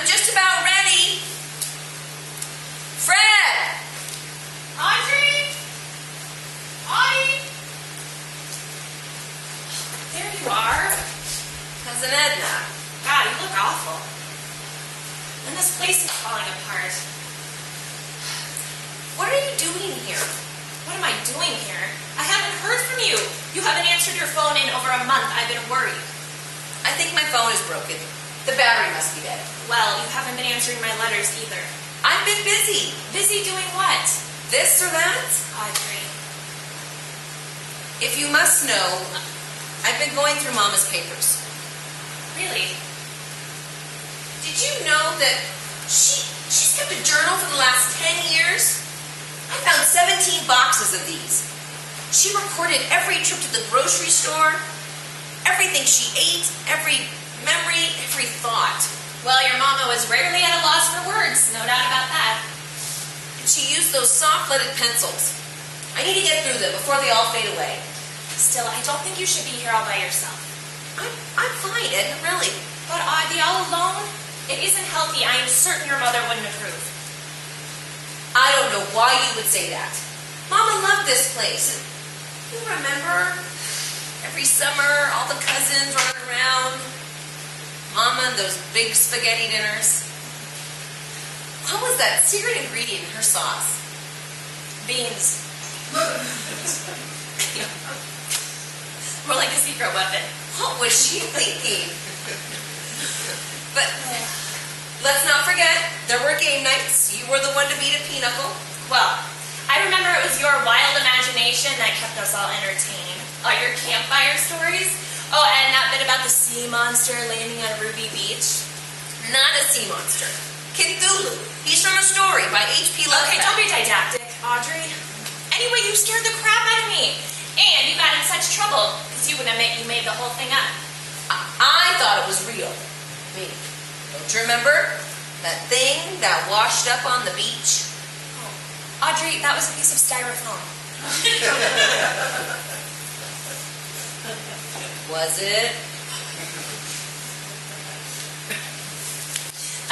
I'm just about ready. Fred! Audrey? Audie? There you are. Cousin Edna. God, you look awful. And this place is falling apart. What are you doing here? What am I doing here? I haven't heard from you. You haven't answered your phone in over a month. I've been worried. I think my phone is broken. The battery must be dead. Well, you haven't been answering my letters either. I've been busy. Busy doing what? This or that? Audrey. If you must know, I've been going through Mama's papers. Really? Did you know that she's kept a journal for the last 10 years? I found 17 boxes of these. She recorded every trip to the grocery store, everything she ate, every memory, every thought. Well, your mama was rarely at a loss for words, no doubt about that. And she used those soft-leaded pencils. I need to get through them before they all fade away. Still, I don't think you should be here all by yourself. I'm fine, Edna, really. But Audie, all alone? It isn't healthy. I am certain your mother wouldn't approve. I don't know why you would say that. Mama loved this place. You remember? Every summer, all the cousins running around. Mama and those big spaghetti dinners. What was that secret ingredient in her sauce? Beans. More like a secret weapon. What was she thinking? But let's not forget, there were game nights. You were the one to beat a pinochle. Well, I remember it was your wild imagination that kept us all entertained. All your campfire stories. Oh, and that bit about the sea monster landing on Ruby Beach. Not a sea monster. Cthulhu. He's from a story by H.P. Lafayette. Okay, don't be didactic, Audrey. Anyway, you scared the crap out of me. And you got in such trouble because you would admit you made the whole thing up. I thought it was real. Me. Don't you remember? That thing that washed up on the beach? Oh. Audrey, that was a piece of styrofoam. Was it?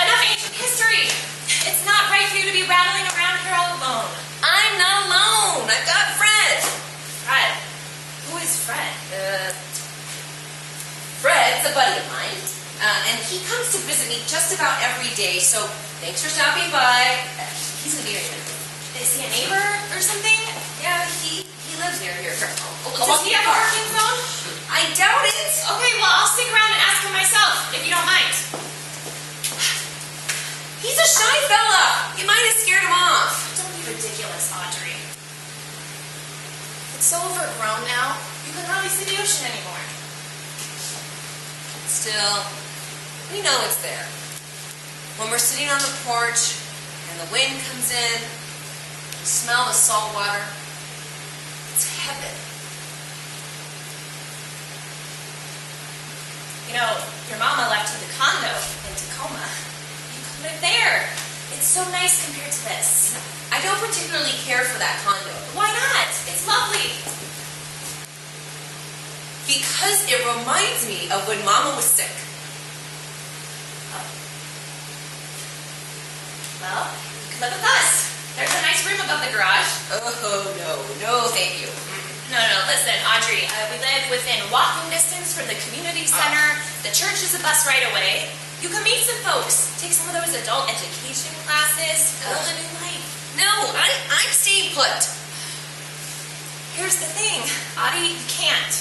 Enough ancient history. It's not right for you to be rattling around here all alone. I'm not alone. I've got Fred. Fred? Who is Fred? Fred's a buddy of mine. And he comes to visit me just about every day, so thanks for stopping by. He's going to be here in a minute. Is he a neighbor or something? Yeah, he lives near here. Does he have a working phone? I doubt it. Okay, well, I'll stick around and ask him myself, if you don't mind. He's a shy fella. You might have scared him off. Don't be ridiculous, Audrey. It's so overgrown now, you can hardly see the ocean anymore. Still, we know it's there. When we're sitting on the porch and the wind comes in, we smell the salt water. It's heaven. You know, your mama left you the condo in Tacoma. You could live there. It's so nice compared to this. I don't particularly care for that condo. Why not? It's lovely. Because it reminds me of when Mama was sick. Oh. Well, you can live with us. There's a nice room above the garage. Oh, no, thank you. No, listen, Audrey, we live within walking distance from the community center. The church is a bus right away. You can meet some folks, take some of those adult education classes, build a new life. No, I'm staying put. Here's the thing, Audie, you can't.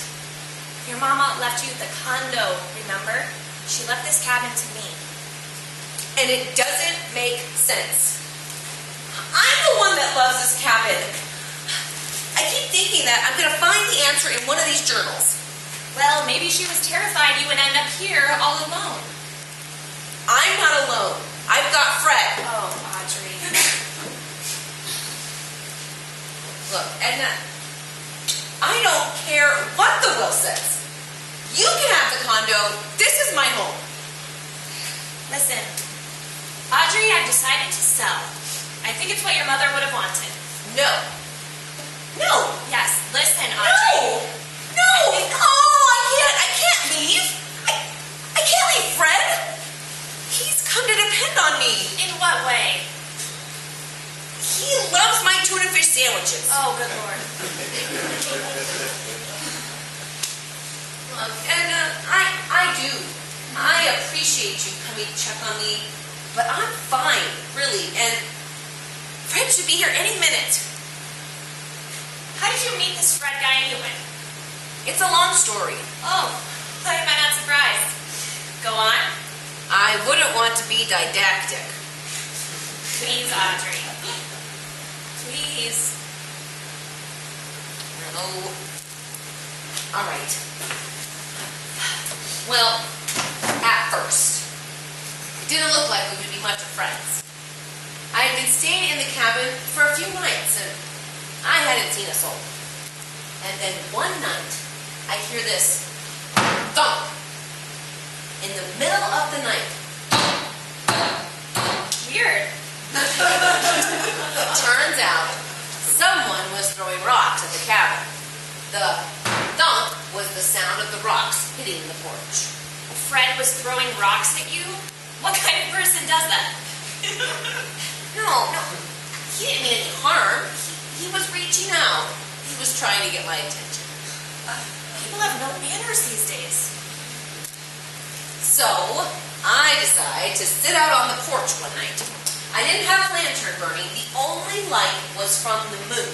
Your mama left you the condo, remember? She left this cabin to me. And it doesn't make sense. I'm the one that loves this cabin. I keep thinking that I'm going to find the answer in one of these journals. Well, maybe she was terrified you would end up here all alone. I'm not alone. I've got Fred. Oh, Audrey. Look, Edna, I don't care what the will says. You can have the condo. This is my home. Listen, Audrey, I've decided to sell. I think it's what your mother would have wanted. No. No. Yes, listen, Audrey. No. Oh, I can't leave. I can't leave Fred. He's come to depend on me. In what way? He loves my tuna fish sandwiches. Oh, good Lord. Look, Edna, I do. I appreciate you coming to check on me, but I'm fine, really, and Fred should be here any minute. How did you meet this Fred guy anyway? It's a long story. Oh, thought you might not surprised. Go on. I wouldn't want to be didactic. Please, Audrey. Please. Oh. All right. Well, at first, it didn't look like we would be much of friends. I had been staying in the cabin for a few nights, and I hadn't seen a soul. And then one night, I hear this thump in the middle of the night. Weird. Turns out, someone was throwing rocks at the cabin. The thump was the sound of the rocks hitting the porch. Fred was throwing rocks at you? What kind of person does that? No, he didn't mean any harm. He was reaching out. He was trying to get my attention. People have no manners these days. So, I decided to sit out on the porch one night. I didn't have a lantern burning. The only light was from the moon,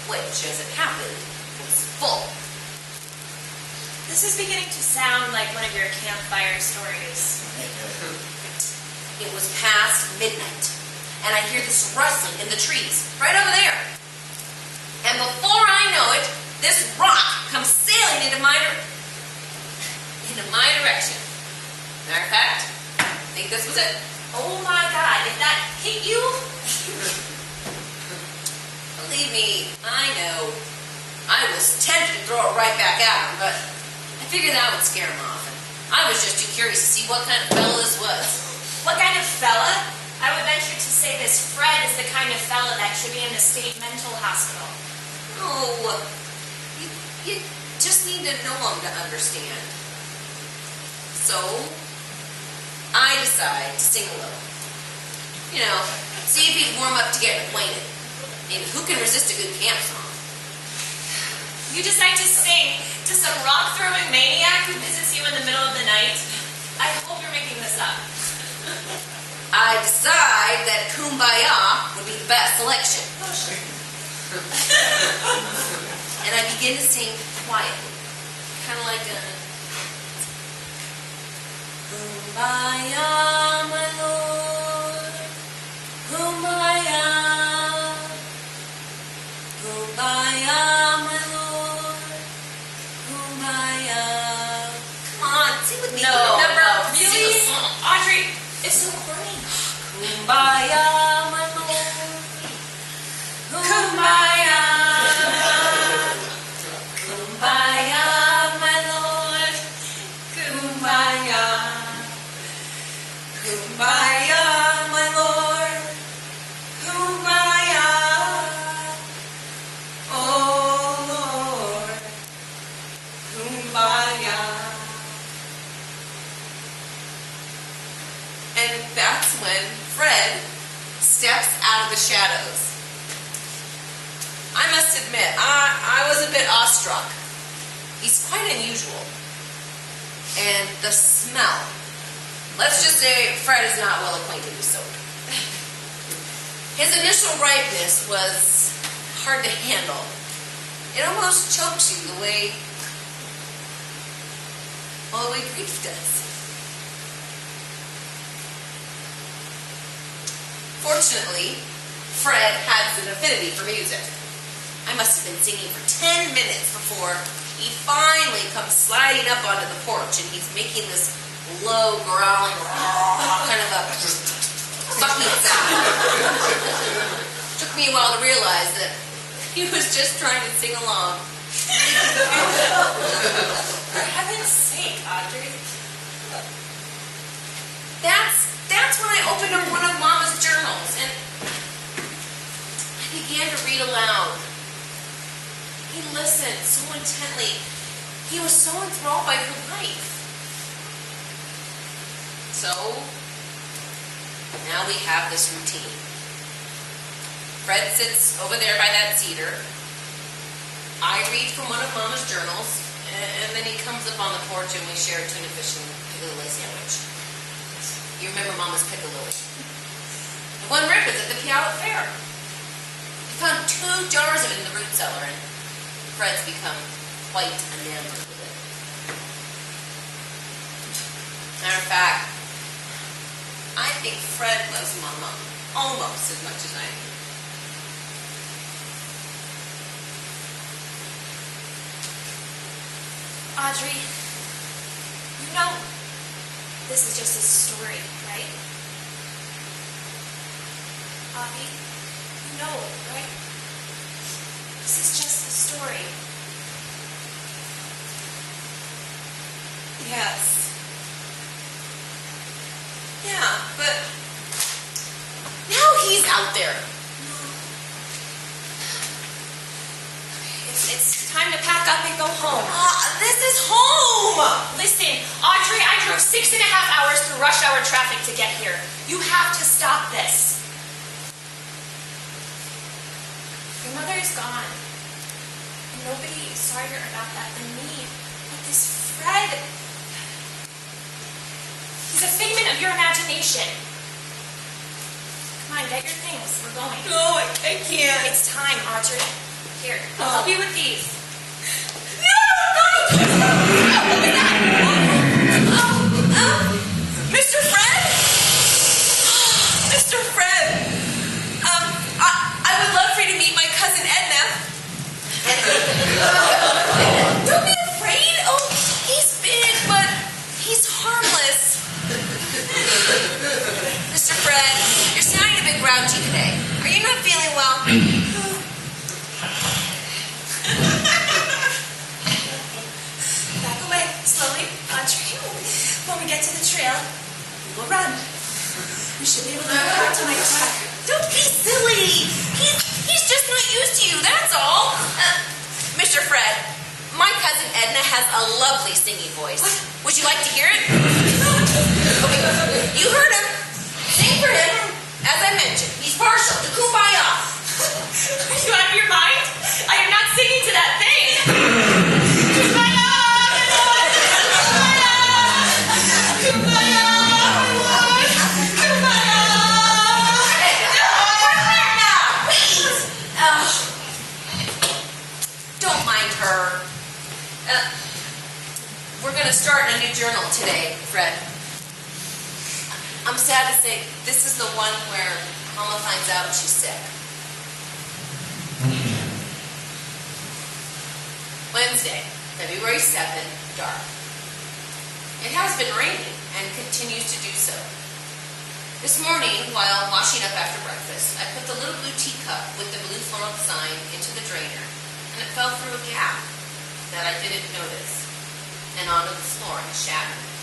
which, as it happened, was full. This is beginning to sound like one of your campfire stories. It was past midnight, and I hear this rustling in the trees, right over there. And before I know it, this rock comes sailing into my direction. Matter of fact, I think this was it. Oh my God, if that hit you? Believe me, I know. I was tempted to throw it right back at him, but I figured that would scare him off. And I was just too curious to see what kind of fellow this was. What kind of fella? I would venture to say this Fred is the kind of fella that should be in a state mental hospital. Oh, you just need to know him to understand. So, I decide to sing a little. You know, see if he'd warm up to getting acquainted. And who can resist a good camp song? You decide to sing to some rock-throwing maniac who visits you in the middle of the night? I hope you're making this up. I decide that Kumbaya would be the best selection. Oh, sure. And I begin to sing quietly. Kind of like a... Kumbaya, my Lord. Kumbaya. Kumbaya, my Lord. Kumbaya. Come on, sing with me. No, Really? Sing the song. Audrey, it's so corny. Kumbaya, my Lord. Kumbaya. Kumbaya, my Lord. Kumbaya. Kumbaya, my Lord. Kumbaya. Oh, Lord. Kumbaya. And that's when Fred steps out of the shadows. I must admit, I was a bit awestruck. He's quite unusual. And the smell. Let's just say Fred is not well acquainted with soap. His initial ripeness was hard to handle. It almost chokes you the way grief does. Fortunately, Fred has an affinity for music. I must have been singing for 10 minutes before he finally comes sliding up onto the porch, and he's making this low, growling, kind of a fucking sound. Took me a while to realize that he was just trying to sing along. For heaven's sake, Audrey. That's when I opened up one of Mama's journals, and I began to read aloud. He listened so intently. He was so enthralled by her life. So, now we have this routine. Fred sits over there by that cedar. I read from one of Mama's journals, and then he comes up on the porch and we share a tuna fish and piccalilli sandwich. You remember Mama's piccalilli. The one rib is at the Puyallup Fair. We found 2 jars of it in the root cellar, and Fred's become quite enamored with it. Matter of fact, I think Fred loves Mama almost as much as I do. Audrey, you know this is just a story, right? Audie, you know, right? This is just a story. Yes. Yeah, but now he's out there. It's time to pack up and go home. This is home! Listen, Audrey, I drove 6.5 hours through rush hour traffic to get here. You have to stop this. Your mother is gone. And nobody is sorrier about that than me. But this Fred, he's a figment of your imagination. Come on, get your things. We're going. No, I can't. It's time, Audrey. Here, I'll help you with these. Mr. Fred? Mr. Fred, I would love for you to meet my cousin Edna. Don't be afraid. Oh, he's big, but he's harmless. Mr. Fred, you're sounding a bit grouchy today. Are you not feeling well? Slowly, Audrey. When we get to the trail, we will run. We should be able to go back to my car. Don't be silly. He's just not used to you, that's all. Mr. Fred, my cousin Edna has a lovely singing voice. What? Would you like to hear it? Okay, you heard him. Sing for him. As I mentioned, he's partial to Kumbaya. Are you out of your mind? I am not singing to that thing. Kumbaya! Don't mind her. We're going to start a new journal today, Fred. I'm sad to say this is the one where Mama finds out she's sick. Wednesday, February 7th, dark. It has been raining and continues to do so. This morning, while washing up after breakfast, I put the little blue teacup with the blue floral design into the drainer, and it fell through a gap that I didn't notice, and onto the floor and shattered.